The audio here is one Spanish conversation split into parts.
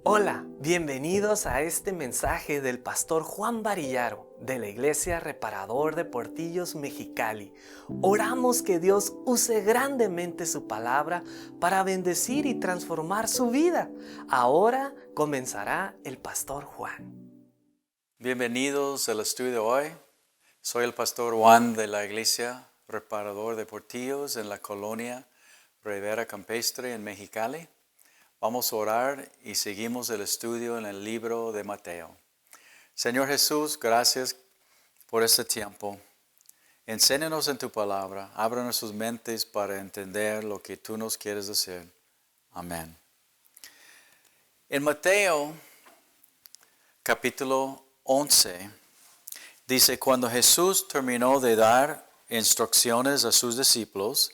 Hola, bienvenidos a este mensaje del pastor Juan Varillaro de la Iglesia Reparador de Portillos Mexicali. Oramos que Dios use grandemente su palabra para bendecir y transformar su vida. Ahora comenzará el pastor Juan. Bienvenidos al estudio de hoy. Soy el pastor Juan de la Iglesia Reparador de Portillos en la colonia Rivera Campestre en Mexicali. Vamos a orar y seguimos el estudio en el libro de Mateo. Señor Jesús, gracias por este tiempo. Enséñanos en tu palabra, ábranos sus mentes para entender lo que tú nos quieres decir. Amén. En Mateo, capítulo 11, dice, cuando Jesús terminó de dar instrucciones a sus discípulos,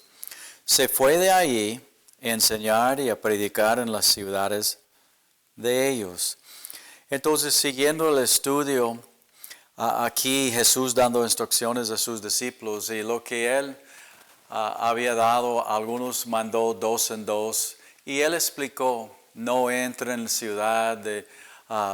se fue de allí a enseñar y a predicar en las ciudades de ellos. Entonces, siguiendo el estudio, aquí Jesús dando instrucciones a sus discípulos y lo que Él había dado, algunos mandó 2 en 2 y Él explicó, no entren en la ciudad de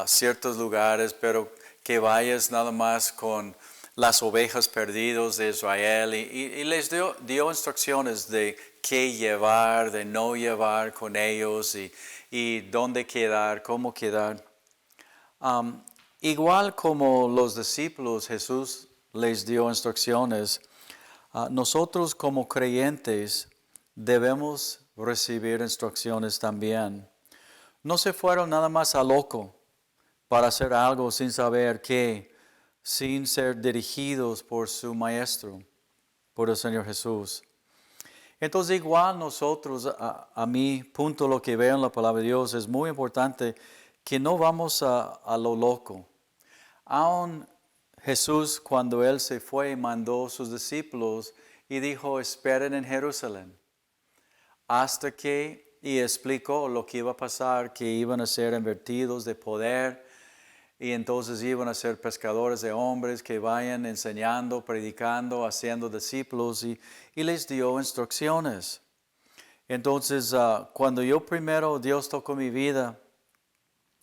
ciertos lugares, pero que vayas nada más con las ovejas perdidas de Israel y les dio instrucciones de qué llevar, de no llevar con ellos y dónde quedar, cómo quedar. Igual como los discípulos, Jesús les dio instrucciones, nosotros como creyentes debemos recibir instrucciones también. No se fueron nada más a loco para hacer algo sin saber qué, sin ser dirigidos por su Maestro, por el Señor Jesús. Entonces igual nosotros, a mi punto lo que veo en la palabra de Dios es muy importante que no vamos a lo loco. Aún Jesús cuando Él se fue mandó a sus discípulos y dijo esperen en Jerusalén hasta que, y explicó lo que iba a pasar, que iban a ser invertidos de poder y entonces iban a ser pescadores de hombres que vayan enseñando, predicando, haciendo discípulos y les dio instrucciones. Entonces, cuando Dios tocó mi vida,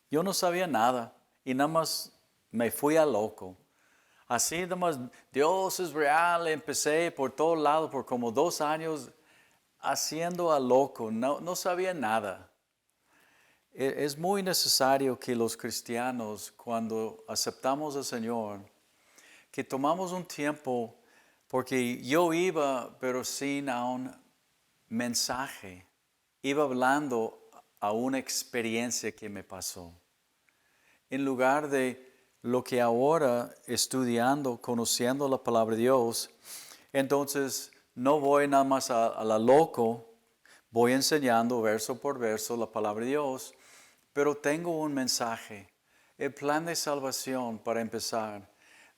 yo no sabía nada y nada más me fui a loco. Así nada más, Dios es real, empecé por todos lados por como 2 años haciendo a loco, no sabía nada. Es muy necesario que los cristianos, cuando aceptamos al Señor, que tomamos un tiempo, porque yo iba, pero sin un mensaje, iba hablando a una experiencia que me pasó. En lugar de lo que ahora estudiando, conociendo la palabra de Dios, entonces no voy nada más a la loco, voy enseñando verso por verso la palabra de Dios, pero tengo un mensaje, el plan de salvación para empezar,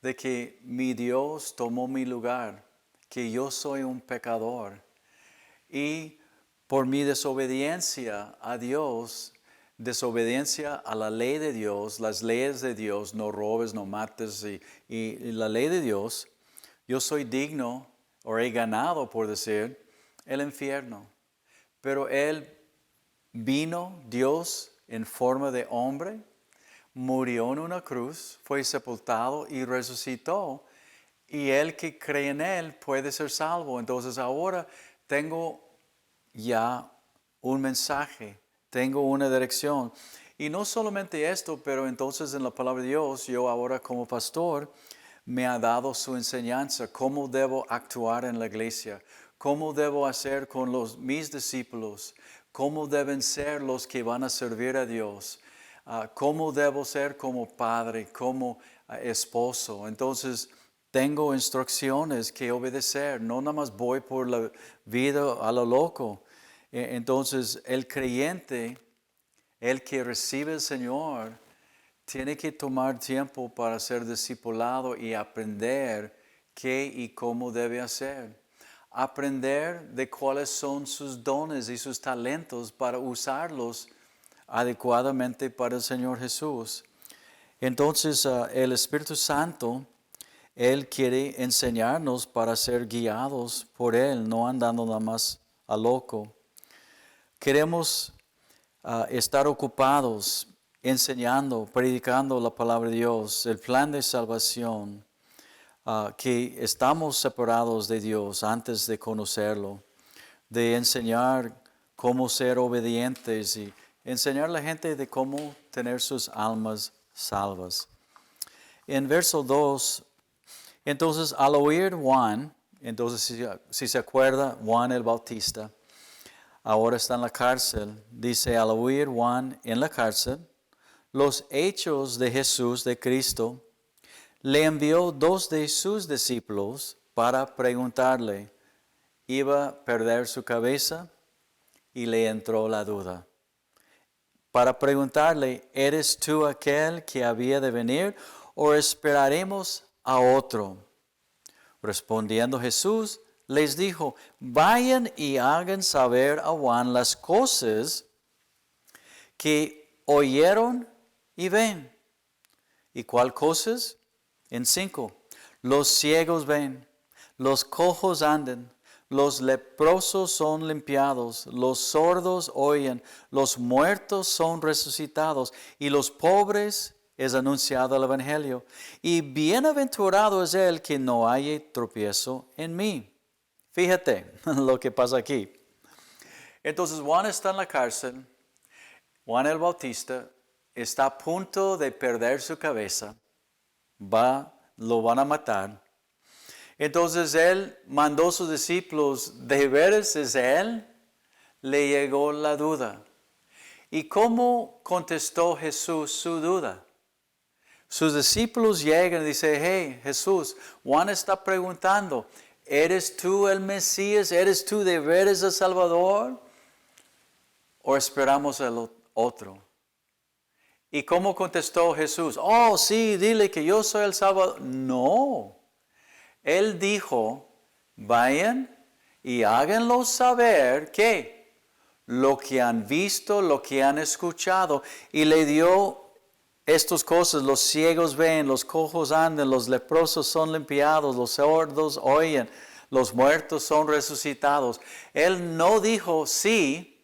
de que mi Dios tomó mi lugar, que yo soy un pecador y por mi desobediencia a Dios, desobediencia a la ley de Dios, las leyes de Dios, no robes, no mates y la ley de Dios, yo soy digno o he ganado, por decir, el infierno. Pero Él vino, Dios, en forma de hombre, murió en una cruz, fue sepultado y resucitó. Y el que cree en Él puede ser salvo. Entonces ahora tengo ya un mensaje, tengo una dirección. Y no solamente esto, pero entonces en la palabra de Dios, yo ahora como pastor, me ha dado su enseñanza, cómo debo actuar en la iglesia, cómo debo hacer con mis discípulos, cómo deben ser los que van a servir a Dios, cómo debo ser como padre, como esposo. Entonces, tengo instrucciones que obedecer, no nada más voy por la vida a lo loco. Entonces, el creyente, el que recibe al Señor, tiene que tomar tiempo para ser discipulado y aprender qué y cómo debe hacer. Aprender de cuáles son sus dones y sus talentos para usarlos adecuadamente para el Señor Jesús. Entonces, el Espíritu Santo, Él quiere enseñarnos para ser guiados por Él, no andando nada más a loco. Queremos estar ocupados enseñando, predicando la palabra de Dios, el plan de salvación, que estamos separados de Dios antes de conocerlo, de enseñar cómo ser obedientes y enseñar a la gente de cómo tener sus almas salvas. En verso 2, entonces al oír Juan, entonces si se acuerda, Juan el Bautista, ahora está en la cárcel, dice, al oír Juan en la cárcel, los hechos de Jesús, de Cristo, le envió 2 de sus discípulos para preguntarle, iba a perder su cabeza y le entró la duda. Para preguntarle, ¿eres tú aquel que había de venir o esperaremos a otro? Respondiendo Jesús, les dijo, vayan y hagan saber a Juan las cosas que oyeron y ven. ¿Y cuál cosas? En 5. Los ciegos ven, los cojos andan, los leprosos son limpiados, los sordos oyen, los muertos son resucitados y los pobres es anunciado el Evangelio. Y bienaventurado es el que no haya tropiezo en mí. Fíjate lo que pasa aquí. Entonces Juan está en la cárcel, Juan el Bautista está a punto de perder su cabeza, lo van a matar. Entonces él mandó a sus discípulos, ¿de veras es él? Le llegó la duda. ¿Y cómo contestó Jesús su duda? Sus discípulos llegan y dicen, hey Jesús, Juan está preguntando, ¿eres tú el Mesías? ¿Eres tú de veras el Salvador? ¿O esperamos el otro? ¿Y cómo contestó Jesús? Oh, sí, dile que yo soy el Salvador. No. Él dijo, vayan y háganlo saber que lo que han visto, lo que han escuchado. Y le dio estas cosas, los ciegos ven, los cojos andan, los leprosos son limpiados, los sordos oyen, los muertos son resucitados. Él no dijo sí,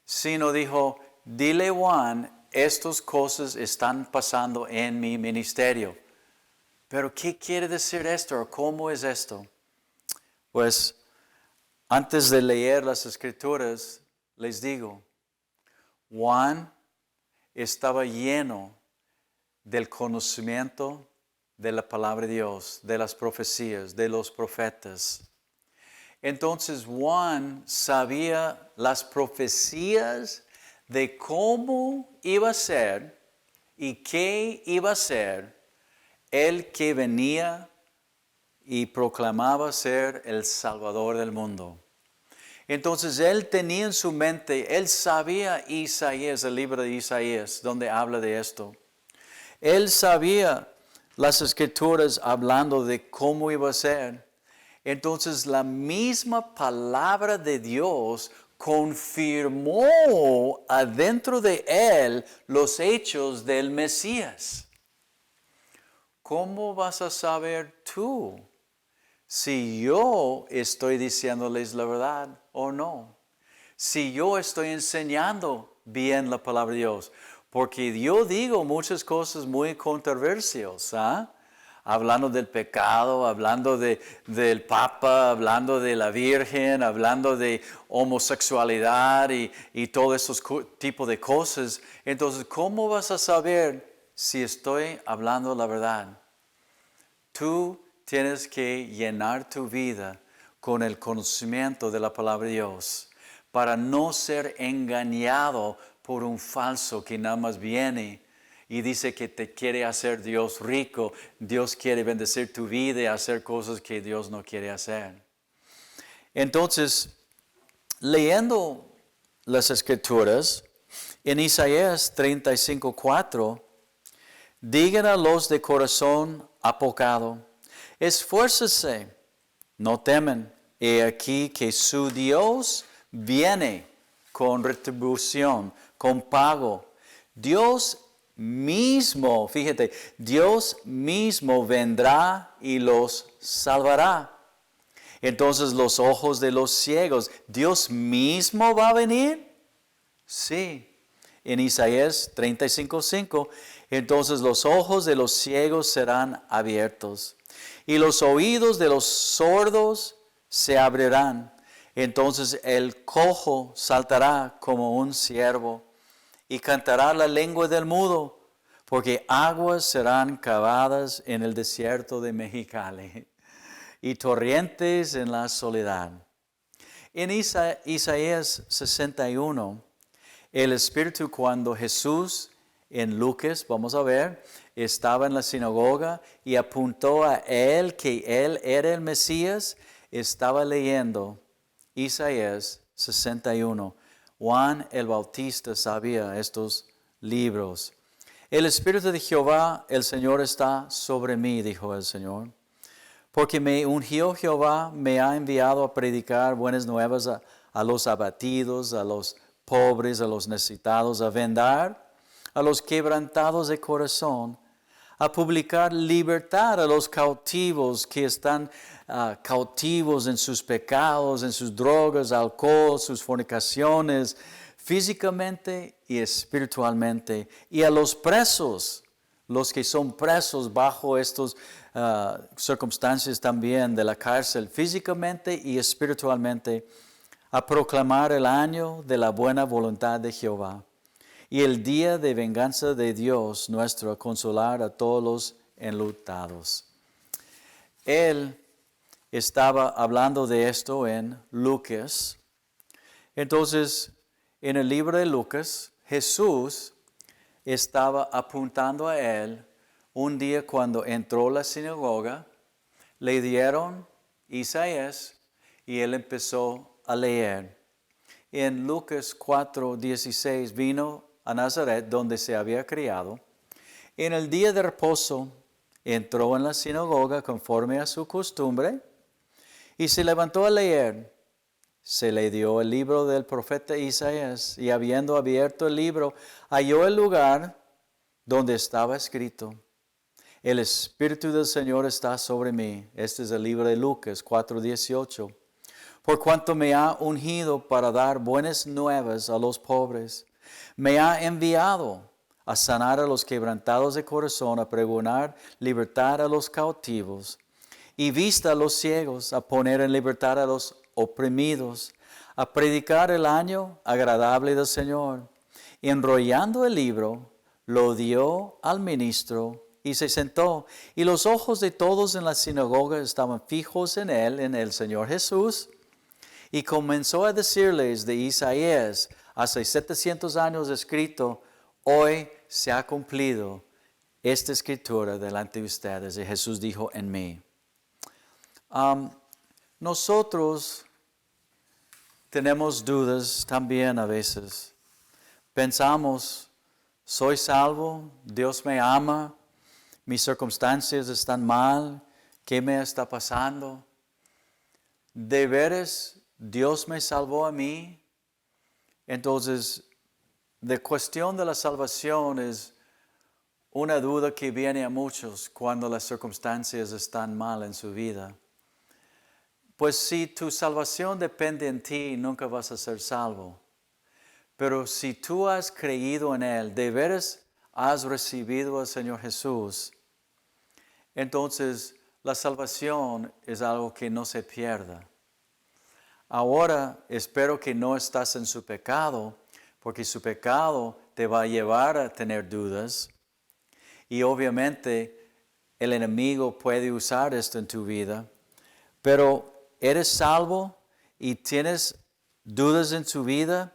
sino dijo, dile Juan, estas cosas están pasando en mi ministerio. Pero ¿qué quiere decir esto? ¿Cómo es esto? Pues antes de leer las Escrituras, les digo, Juan estaba lleno del conocimiento de la palabra de Dios, de las profecías, de los profetas. Entonces Juan sabía las profecías de cómo iba a ser y qué iba a ser el que venía y proclamaba ser el Salvador del mundo. Entonces él tenía en su mente, él sabía Isaías, el libro de Isaías, donde habla de esto. Él sabía las Escrituras hablando de cómo iba a ser. Entonces la misma palabra de Dios confirmó adentro de él los hechos del Mesías. ¿Cómo vas a saber tú si yo estoy diciéndoles la verdad o no? Si yo estoy enseñando bien la palabra de Dios. Porque yo digo muchas cosas muy controversiales, hablando del pecado, hablando del Papa, hablando de la Virgen, hablando de homosexualidad y todo esos tipos de cosas. Entonces, ¿cómo vas a saber si estoy hablando la verdad? Tú tienes que llenar tu vida con el conocimiento de la palabra de Dios para no ser engañado por un falso que nada más viene y dice que te quiere hacer Dios rico, Dios quiere bendecir tu vida y hacer cosas que Dios no quiere hacer. Entonces, leyendo las Escrituras, en Isaías 35:4, digan a los de corazón apocado, esfuércese, no temen, he aquí que su Dios viene con retribución, con pago. Dios mismo, fíjate, Dios mismo vendrá y los salvará. Entonces los ojos de los ciegos, ¿Dios mismo va a venir? Sí. En Isaías 35:5, entonces los ojos de los ciegos serán abiertos y los oídos de los sordos se abrirán. Entonces el cojo saltará como un ciervo y cantará la lengua del mudo, porque aguas serán cavadas en el desierto de Mexicali y torrentes en la soledad. En Isaías 61, el Espíritu, cuando Jesús en Lucas, vamos a ver, estaba en la sinagoga y apuntó a él que él era el Mesías, estaba leyendo Isaías 61. Juan el Bautista sabía estos libros. El Espíritu de Jehová, el Señor, está sobre mí, dijo el Señor, porque me ungió Jehová, me ha enviado a predicar buenas nuevas a los abatidos, a los pobres, a los necesitados, a vendar a los quebrantados de corazón, a publicar libertad a los cautivos que están cautivos en sus pecados, en sus drogas, alcohol, sus fornicaciones, físicamente y espiritualmente, y a los presos, los que son presos bajo estas circunstancias también de la cárcel, físicamente y espiritualmente, a proclamar el año de la buena voluntad de Jehová y el día de venganza de Dios nuestro, a consolar a todos los enlutados. Él estaba hablando de esto en Lucas. Entonces, en el libro de Lucas, Jesús estaba apuntando a él un día cuando entró a la sinagoga, le dieron Isaías y él empezó a leer. En Lucas 4:16 vino a Nazaret, donde se había criado. En el día de reposo entró en la sinagoga conforme a su costumbre y se levantó a leer. Se le dio el libro del profeta Isaías y habiendo abierto el libro, halló el lugar donde estaba escrito: el Espíritu del Señor está sobre mí. Este es el libro de Lucas 4:18. Por cuanto me ha ungido para dar buenas nuevas a los pobres, me ha enviado a sanar a los quebrantados de corazón, a pregonar libertad a los cautivos y vista a los ciegos, a poner en libertad a los oprimidos, a predicar el año agradable del Señor. Y enrollando el libro, lo dio al ministro y se sentó. Y los ojos de todos en la sinagoga estaban fijos en él, en el Señor Jesús. Y comenzó a decirles de Isaías, hace 700 años escrito: hoy se ha cumplido esta escritura delante de ustedes. Y Jesús dijo: en mí. Nosotros tenemos dudas también a veces. Pensamos: soy salvo, Dios me ama, mis circunstancias están mal, ¿qué me está pasando? ¿De veras Dios me salvó a mí? Entonces, la cuestión de la salvación es una duda que viene a muchos cuando las circunstancias están mal en su vida. Pues si tu salvación depende en ti, nunca vas a ser salvo. Pero si tú has creído en Él, de veras has recibido al Señor Jesús, entonces la salvación es algo que no se pierda. Ahora espero que no estás en su pecado, porque su pecado te va a llevar a tener dudas. Y obviamente el enemigo puede usar esto en tu vida. Pero eres salvo y tienes dudas en tu vida,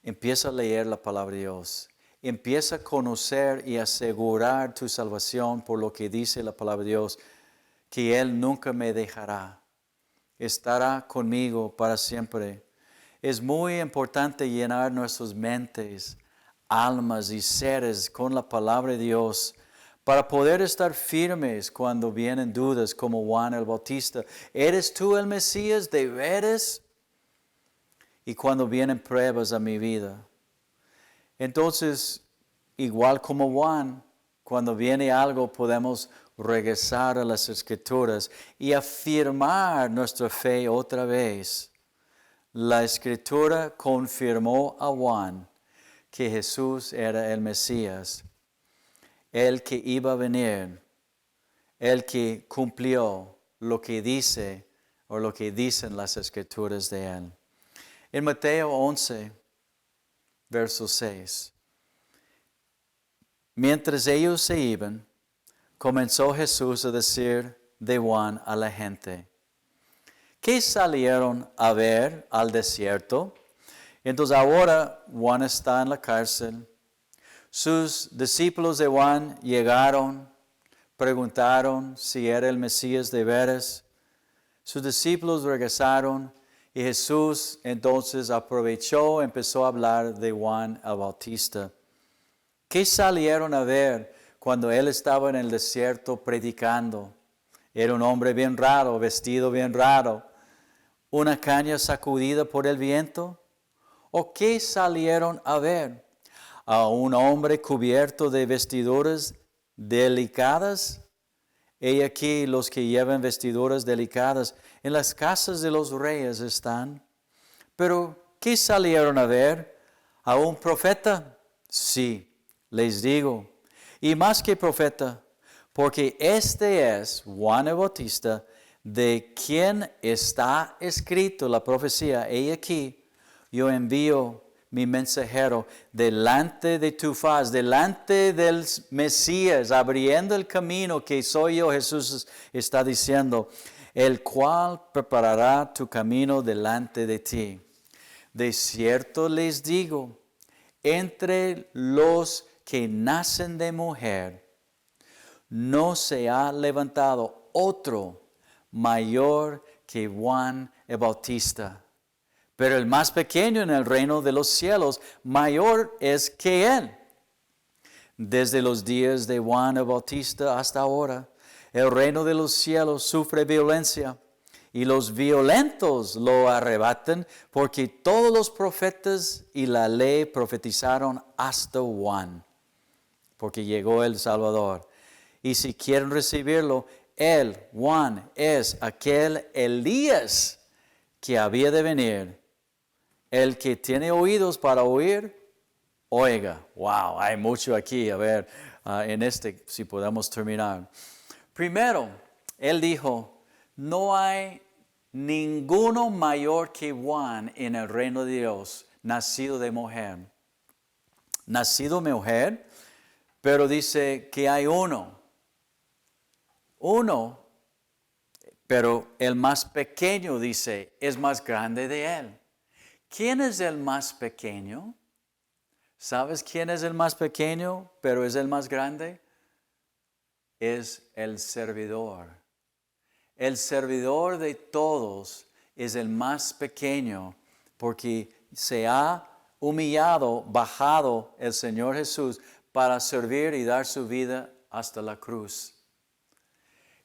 empieza a leer la palabra de Dios. Empieza a conocer y asegurar tu salvación por lo que dice la palabra de Dios, que Él nunca me dejará. Estará conmigo para siempre. Es muy importante llenar nuestras mentes, almas y seres con la palabra de Dios para poder estar firmes cuando vienen dudas, como Juan el Bautista. ¿Eres tú el Mesías de veras? Y cuando vienen pruebas a mi vida. Entonces, igual como Juan, cuando viene algo podemos regresar a las Escrituras y afirmar nuestra fe otra vez. La Escritura confirmó a Juan que Jesús era el Mesías, el que iba a venir, el que cumplió lo que dice o lo que dicen las Escrituras de él. En Mateo 11, verso 6. Mientras ellos se iban, comenzó Jesús a decir de Juan a la gente: ¿qué salieron a ver al desierto? Entonces ahora Juan está en la cárcel. Sus discípulos de Juan llegaron, preguntaron si era el Mesías de veras. Sus discípulos regresaron y Jesús entonces aprovechó, empezó a hablar de Juan el Bautista. ¿Qué salieron a ver cuando él estaba en el desierto predicando? Era un hombre bien raro, vestido bien raro. ¿Una caña sacudida por el viento? ¿O qué salieron a ver? ¿A un hombre cubierto de vestiduras delicadas? He aquí los que llevan vestiduras delicadas en las casas de los reyes están. ¿Pero qué salieron a ver? ¿A un profeta? Sí, les digo. Y más que profeta, porque este es Juan el Bautista, de quien está escrito la profecía. He aquí, yo envío mi mensajero delante de tu faz, delante del Mesías, abriendo el camino que soy yo. Jesús está diciendo, el cual preparará tu camino delante de ti. De cierto les digo, entre los que nacen de mujer, no se ha levantado otro mayor que Juan el Bautista. Pero el más pequeño en el reino de los cielos, mayor es que él. Desde los días de Juan el Bautista hasta ahora, el reino de los cielos sufre violencia, y los violentos lo arrebatan, porque todos los profetas y la ley profetizaron hasta Juan, porque llegó el Salvador. Y si quieren recibirlo, él, Juan, es aquel Elías que había de venir. El que tiene oídos para oír, oiga. Wow, hay mucho aquí. A ver, si podemos terminar. Primero, él dijo, no hay ninguno mayor que Juan en el reino de Dios, nacido de mujer. Nacido de mujer, pero dice que hay uno, pero el más pequeño, dice, es más grande de él. ¿Quién es el más pequeño? ¿Sabes quién es el más pequeño, pero es el más grande? Es el servidor. El servidor de todos es el más pequeño, porque se ha humillado, bajado el Señor Jesús para servir y dar su vida hasta la cruz.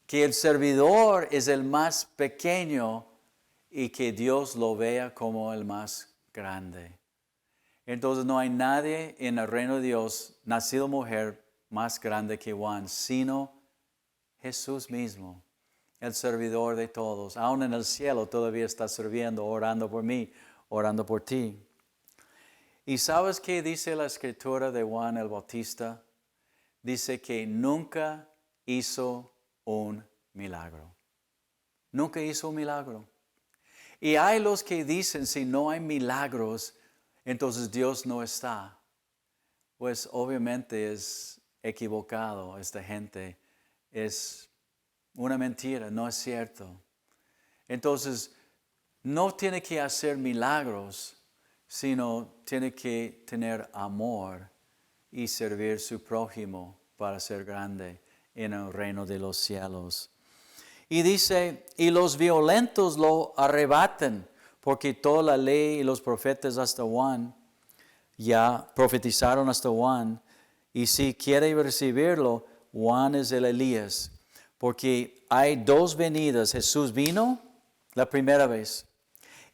Que el servidor es el más pequeño y que Dios lo vea como el más grande. Entonces no hay nadie en el reino de Dios, nacido mujer, más grande que Juan, sino Jesús mismo, el servidor de todos. Aún en el cielo todavía está sirviendo, orando por mí, orando por ti. ¿Y sabes qué dice la escritura de Juan el Bautista? Dice que nunca hizo un milagro. Nunca hizo un milagro. Y hay los que dicen, si no hay milagros, entonces Dios no está. Pues obviamente es equivocado esta gente. Es una mentira, no es cierto. Entonces, no tiene que hacer milagros, sino tiene que tener amor y servir a su prójimo para ser grande en el reino de los cielos. Y dice, y los violentos lo arrebatan, porque toda la ley y los profetas hasta Juan ya profetizaron hasta Juan. Y si quiere recibirlo, Juan es el Elías. Porque hay dos venidas. Jesús vino la primera vez.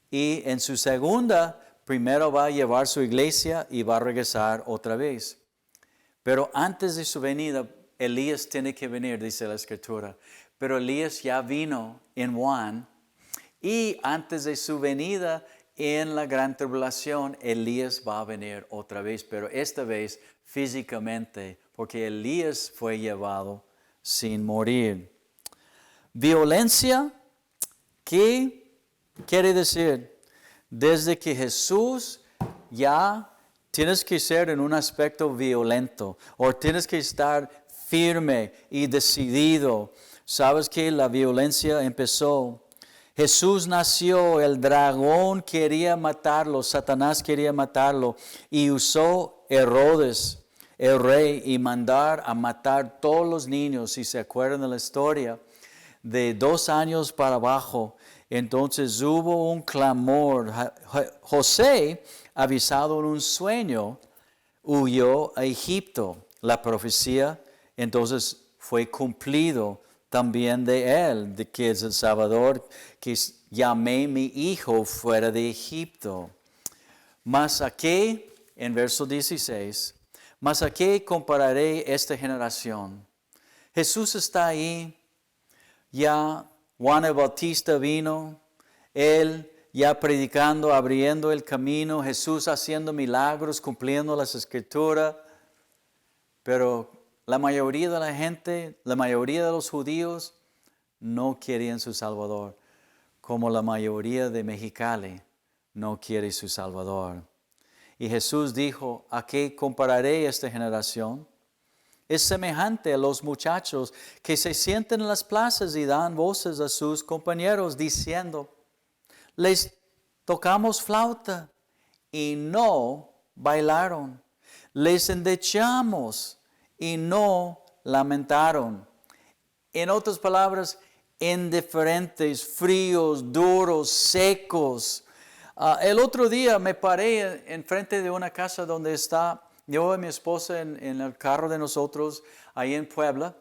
Y en su segunda, primero va a llevar su iglesia y va a regresar otra vez. Pero antes de su venida, Elías tiene que venir, dice la Escritura. Pero Elías ya vino en Juan, y antes de su venida, en la gran tribulación, Elías va a venir otra vez, pero esta vez físicamente, porque Elías fue llevado sin morir. Violencia, ¿qué quiere decir? Desde que Jesús ya tienes que ser en un aspecto violento o tienes que estar firme y decidido. Sabes que la violencia empezó. Jesús nació, el dragón quería matarlo, Satanás quería matarlo y usó Herodes, el rey, y mandar a matar todos los niños, si se acuerdan de la historia, de 2 años para abajo. Entonces hubo un clamor. José, avisado en un sueño, huyó a Egipto. La profecía entonces fue cumplido también de él, de que es el Salvador, que llamé mi hijo fuera de Egipto. Mas a qué, en verso 16, mas a qué compararé esta generación. Jesús está ahí, ya Juan el Bautista vino, él ya predicando, abriendo el camino, Jesús haciendo milagros, cumpliendo las escrituras, pero la mayoría de la gente, la mayoría de los judíos no querían su Salvador, como la mayoría de Mexicali no quiere su Salvador. Y Jesús dijo, ¿a qué compararé esta generación? Es semejante a los muchachos que se sienten en las plazas y dan voces a sus compañeros diciendo, les tocamos flauta y no bailaron. Les endechamos y no lamentaron. En otras palabras, indiferentes, fríos, duros, secos. El otro día me paré enfrente de una casa donde está yo y mi esposa en el carro de nosotros, ahí en Puebla.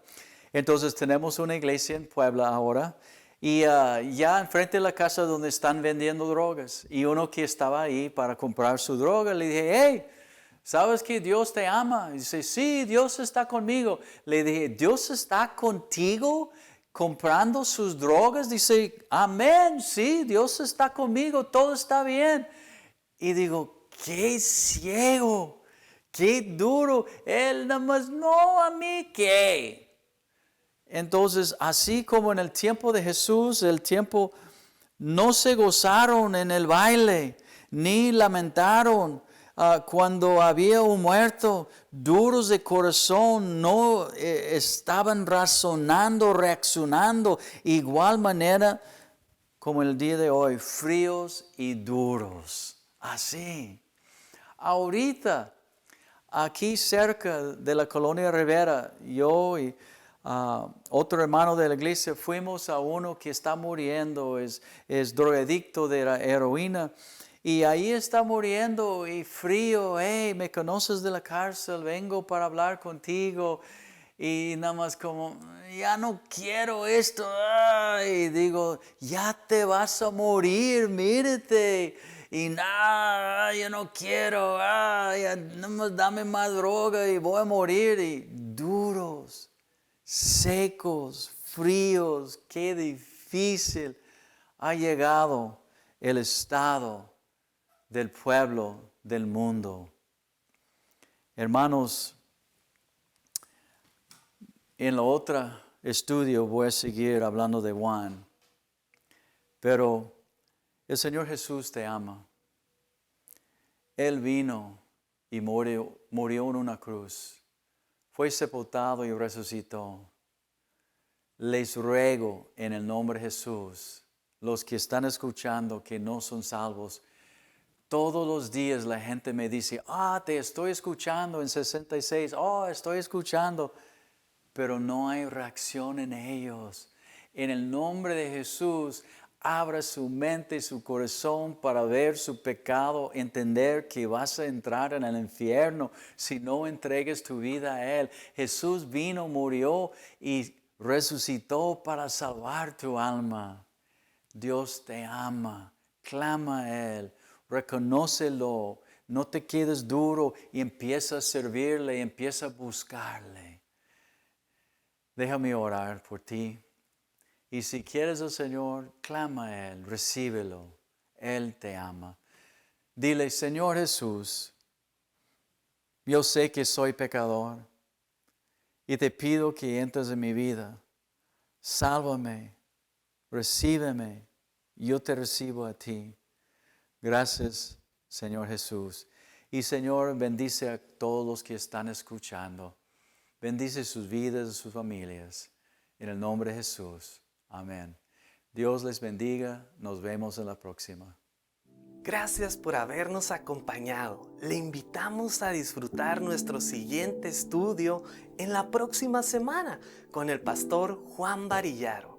Entonces tenemos una iglesia en Puebla ahora. Y ya enfrente de la casa donde están vendiendo drogas. Y uno que estaba ahí para comprar su droga, le dije, hey, ¿sabes que Dios te ama? Y dice, sí, Dios está conmigo. Le dije, ¿Dios está contigo comprando sus drogas? Dice, amén, sí, Dios está conmigo, todo está bien. Y digo, qué ciego, qué duro. Él nada más, no, a mí, ¿qué? Entonces, así como en el tiempo de Jesús, el tiempo no se gozaron en el baile, ni lamentaron cuando había un muerto, duros de corazón, no estaban razonando, reaccionando, igual manera como el día de hoy, fríos y duros, así. Ahorita, aquí cerca de la colonia Rivera, yo y otro hermano de la iglesia fuimos a uno que está muriendo, es drogadicto de la heroína, y ahí está muriendo y frío, hey, ¿me conoces de la cárcel? Vengo para hablar contigo. Y nada más como, ya no quiero esto. Y digo, ya te vas a morir, mírate. Y nada, yo no quiero. Ya, nada más dame más droga y voy a morir. Y duros, secos, fríos, qué difícil ha llegado el estado del pueblo del mundo. Hermanos, en la otra estudio voy a seguir hablando de Juan, pero el Señor Jesús te ama. Él vino y murió en una cruz, fue sepultado y resucitó. Les ruego en el nombre de Jesús, los que están escuchando que no son salvos, todos los días la gente me dice, te estoy escuchando en 66, estoy escuchando, pero no hay reacción en ellos. En el nombre de Jesús, abra su mente y su corazón para ver su pecado, entender que vas a entrar en el infierno si no entregues tu vida a Él. Jesús vino, murió y resucitó para salvar tu alma. Dios te ama, clama a Él, reconócelo, no te quedes duro y empieza a servirle y empieza a buscarle. Déjame orar por ti. Y si quieres al Señor, clama a Él, recíbelo. Él te ama. Dile, Señor Jesús, yo sé que soy pecador y te pido que entres en mi vida. Sálvame, recíbeme, yo te recibo a ti. Gracias, Señor Jesús. Y Señor, bendice a todos los que están escuchando. Bendice sus vidas y sus familias. En el nombre de Jesús. Amén. Dios les bendiga. Nos vemos en la próxima. Gracias por habernos acompañado. Le invitamos a disfrutar nuestro siguiente estudio en la próxima semana con el pastor Juan Varillaro.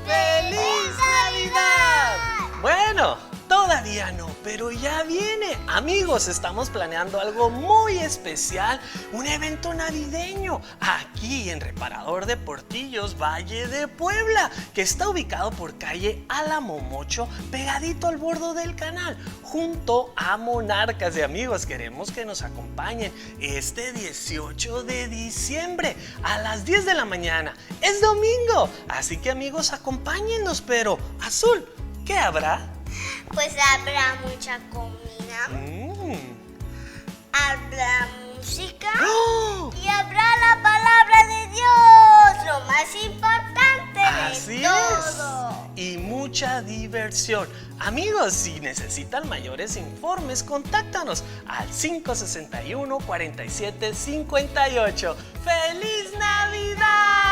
¡Feliz Navidad! Bueno, todavía no, pero ya viene. Amigos, estamos planeando algo muy especial, un evento navideño aquí en Reparador de Portillos, Valle de Puebla, que está ubicado por calle Álamo Mocho, pegadito al borde del canal, junto a Monarcas. Y amigos, queremos que nos acompañen este 18 de diciembre a las 10 de la mañana. Es domingo, así que amigos, acompáñennos. Pero, Azul, ¿qué habrá? Pues habrá mucha comida, habrá música y habrá la palabra de Dios, lo más importante Así de todo. es. Y mucha diversión. Amigos, si necesitan mayores informes, contáctanos al 561-4758. ¡Feliz Navidad!